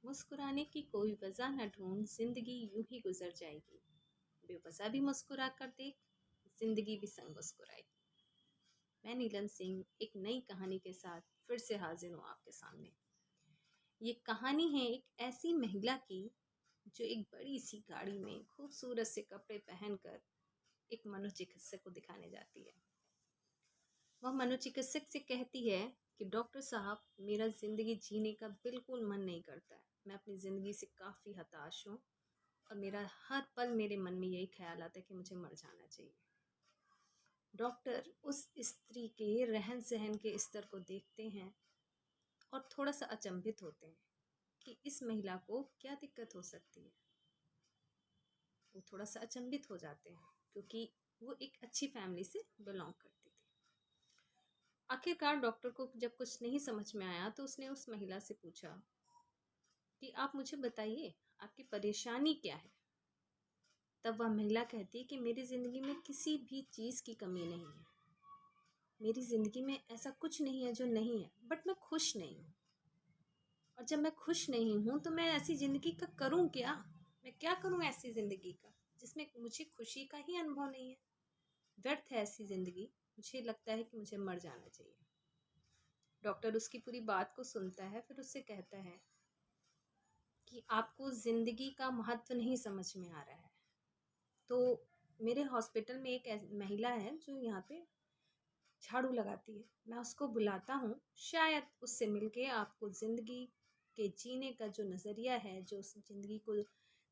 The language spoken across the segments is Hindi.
मुस्कुराने की कोई वजह न ढूंढ, जिंदगी यूं ही गुजर जाएगी। बेवजह भी मुस्कुरा कर देख, जिंदगी भी संग मुस्कुराएगी। मैं नीलम सिंह एक नई कहानी के साथ फिर से हाजिर हूँ आपके सामने। ये कहानी है एक ऐसी महिला की जो एक बड़ी सी गाड़ी में खूबसूरत से कपड़े पहनकर एक मनोचिकित्सक को दिखाने जाती है। वह मनोचिकित्सक से कहती है कि डॉक्टर साहब, मेरा ज़िंदगी जीने का बिल्कुल मन नहीं करता है। मैं अपनी ज़िंदगी से काफ़ी हताश हूँ और मेरा हर पल मेरे मन में यही ख्याल आता है कि मुझे मर जाना चाहिए। डॉक्टर उस स्त्री के रहन सहन के स्तर को देखते हैं और थोड़ा सा अचंभित होते हैं कि इस महिला को क्या दिक्कत हो सकती है। वो थोड़ा सा अचंभित हो जाते हैं क्योंकि वो एक अच्छी फैमिली से बिलोंग करती थी। आखिरकार डॉक्टर को जब कुछ नहीं समझ में आया तो उसने उस महिला से पूछा कि आप मुझे बताइए, आपकी परेशानी क्या है। तब वह महिला कहती है कि मेरी ज़िंदगी में किसी भी चीज़ की कमी नहीं है। मेरी ज़िंदगी में ऐसा कुछ नहीं है जो नहीं है, बट मैं खुश नहीं हूँ। और जब मैं खुश नहीं हूँ तो मैं ऐसी ज़िंदगी का करूँ क्या। मैं क्या करूँ ऐसी ज़िंदगी का जिसमें मुझे खुशी का ही अनुभव नहीं है। व्यर्थ है ऐसी ज़िंदगी। मुझे लगता है कि मुझे मर जाना चाहिए। डॉक्टर उसकी पूरी बात को सुनता है, फिर उससे कहता है कि आपको ज़िंदगी का महत्व नहीं समझ में आ रहा है। तो मेरे हॉस्पिटल में एक महिला है जो यहाँ पे झाड़ू लगाती है। मैं उसको बुलाता हूँ, शायद उससे मिलके आपको ज़िंदगी के जीने का जो नज़रिया है, जो उस ज़िंदगी को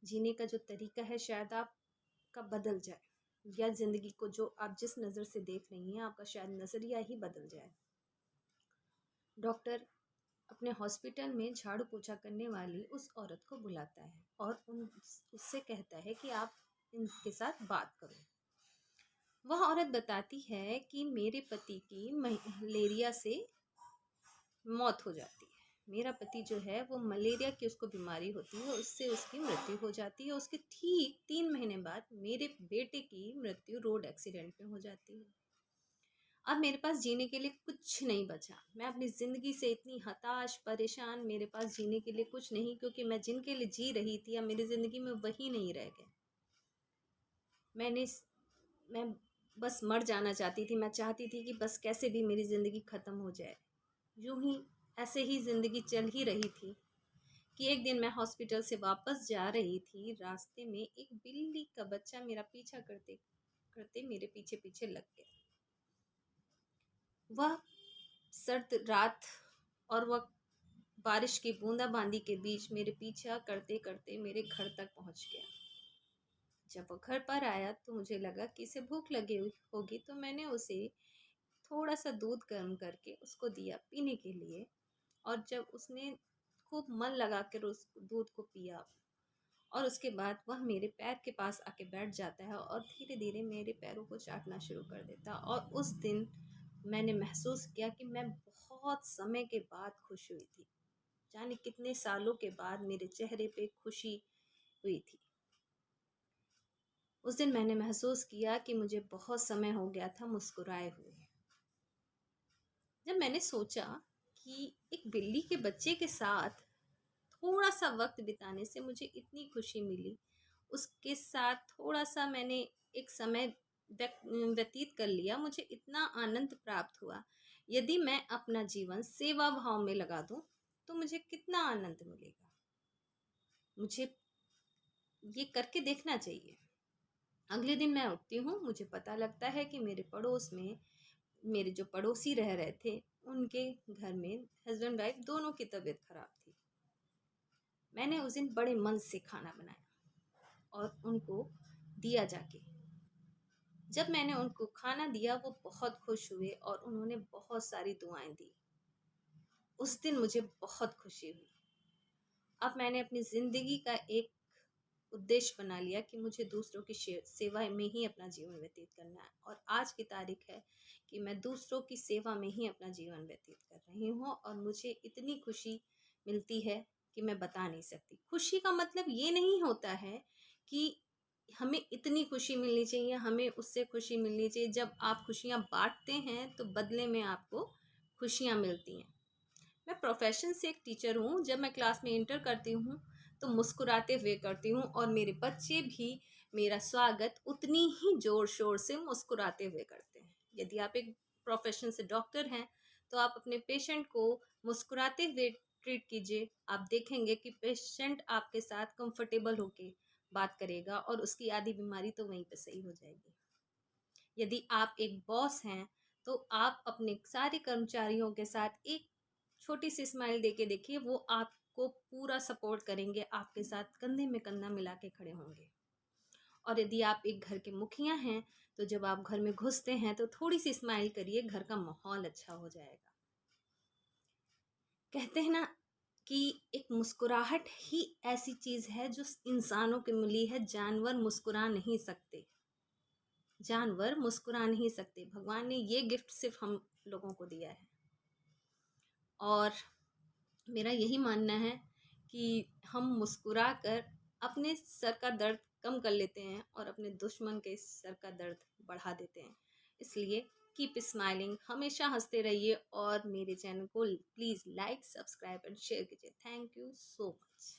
जीने का जो तरीका है, शायद आपका बदल जाए। या ज़िंदगी को जो आप जिस नज़र से देख रही हैं, आपका शायद नज़रिया ही बदल जाए। डॉक्टर अपने हॉस्पिटल में झाड़ू पोछा करने वाली उस औरत को बुलाता है और उससे कहता है कि आप इनके साथ बात करो। वह औरत बताती है कि मेरे पति की मलेरिया से मौत हो जाती है। मेरा पति जो है वो मलेरिया की उसको बीमारी होती है, उससे उसकी मृत्यु हो जाती है। उसके ठीक 3 महीने बाद मेरे बेटे की मृत्यु रोड एक्सीडेंट में हो जाती है। अब मेरे पास जीने के लिए कुछ नहीं बचा। मैं अपनी ज़िंदगी से इतनी हताश परेशान, मेरे पास जीने के लिए कुछ नहीं, क्योंकि मैं जिनके लिए जी रही थी अब मेरी ज़िंदगी में वही नहीं रह गए। मैं बस मर जाना चाहती थी। मैं चाहती थी कि बस कैसे भी मेरी ज़िंदगी ख़त्म हो जाए। यूं ही ऐसे ही ज़िंदगी चल ही रही थी कि एक दिन मैं हॉस्पिटल से वापस जा रही थी। रास्ते में एक बिल्ली का बच्चा मेरा पीछा करते करते मेरे पीछे पीछे लग गया। वह सर्द रात और वह बारिश की बूंदाबांदी के बीच मेरे पीछा करते करते मेरे घर तक पहुंच गया। जब वो घर पर आया तो मुझे लगा कि इसे भूख लगी हुई होगी, तो मैंने उसे थोड़ा सा दूध गर्म करके उसको दिया पीने के लिए। और जब उसने खूब मन लगा कर उस दूध को पिया और उसके बाद वह मेरे पैर के पास आके बैठ जाता है और धीरे धीरे मेरे पैरों को चाटना शुरू कर देता। और उस दिन मैंने महसूस किया कि मैं बहुत समय के बाद खुश हुई थी। जाने कितने सालों के बाद मेरे चेहरे पे खुशी हुई थी। उस दिन मैंने महसूस किया कि मुझे बहुत समय हो गया था मुस्कुराए हुए। जब मैंने सोचा कि एक बिल्ली के बच्चे के साथ थोड़ा सा वक्त बिताने से मुझे इतनी खुशी मिली, उसके साथ थोड़ा सा मैंने एक समय व्यतीत कर लिया, मुझे इतना आनंद प्राप्त हुआ। यदि मैं अपना जीवन सेवा भाव में लगा दूं तो मुझे कितना आनंद मिलेगा। मुझे ये करके देखना चाहिए। अगले दिन मैं उठती हूँ, मुझे पता लगता है कि मेरे पड़ोस में मेरे जो पड़ोसी रह रहे थे उनके घर में हस्बैंड वाइफ दोनों की तबीयत खराब थी। मैंने उस दिन बड़े मन से खाना बनाया और उनको दिया जाके। जब मैंने उनको खाना दिया वो बहुत खुश हुए और उन्होंने बहुत सारी दुआएं दी। उस दिन मुझे बहुत खुशी हुई। अब मैंने अपनी ज़िंदगी का एक उद्देश्य बना लिया कि मुझे दूसरों की सेवा में ही अपना जीवन व्यतीत करना है। और आज की तारीख है कि मैं दूसरों की सेवा में ही अपना जीवन व्यतीत कर रही हूँ और मुझे इतनी खुशी मिलती है कि मैं बता नहीं सकती। खुशी का मतलब ये नहीं होता है कि हमें इतनी खुशी मिलनी चाहिए, हमें उससे खुशी मिलनी चाहिए। जब आप खुशियाँ बांटते हैं तो बदले में आपको खुशियाँ मिलती हैं। मैं प्रोफेशन से एक टीचर हूँ। जब मैं क्लास में इंटर करती हूँ तो मुस्कुराते हुए करती हूँ और मेरे बच्चे भी मेरा स्वागत उतनी ही ज़ोर शोर से मुस्कुराते हुए करते हैं। यदि आप एक प्रोफेशन से डॉक्टर हैं तो आप अपने पेशेंट को मुस्कुराते हुए ट्रीट कीजिए। आप देखेंगे कि पेशेंट आपके साथ कंफर्टेबल होके बात करेगा और उसकी आधी बीमारी तो वहीं पे सही हो जाएगी। यदि आप एक बॉस हैं तो आप अपने सारे कर्मचारियों के साथ एक छोटी सी स्माइल देके देखिए, वो आपको पूरा सपोर्ट करेंगे, आपके साथ कंधे में कंधा मिला के खड़े होंगे। और यदि आप एक घर के मुखिया हैं तो जब आप घर में घुसते हैं तो थोड़ी सी स्माइल करिए, घर का माहौल अच्छा हो जाएगा। कहते हैं ना कि एक मुस्कुराहट ही ऐसी चीज है जो इंसानों को मिली है, जानवर मुस्कुरा नहीं सकते। जानवर मुस्कुरा नहीं सकते, भगवान ने ये गिफ्ट सिर्फ हम लोगों को दिया है। और मेरा यही मानना है कि हम मुस्कुरा कर अपने सर का दर्द कम कर लेते हैं और अपने दुश्मन के सर का दर्द बढ़ा देते हैं। इसलिए कीप स्माइलिंग, हमेशा हंसते रहिए और मेरे चैनल को please like, subscribe and share कीजिए। Thank you so much.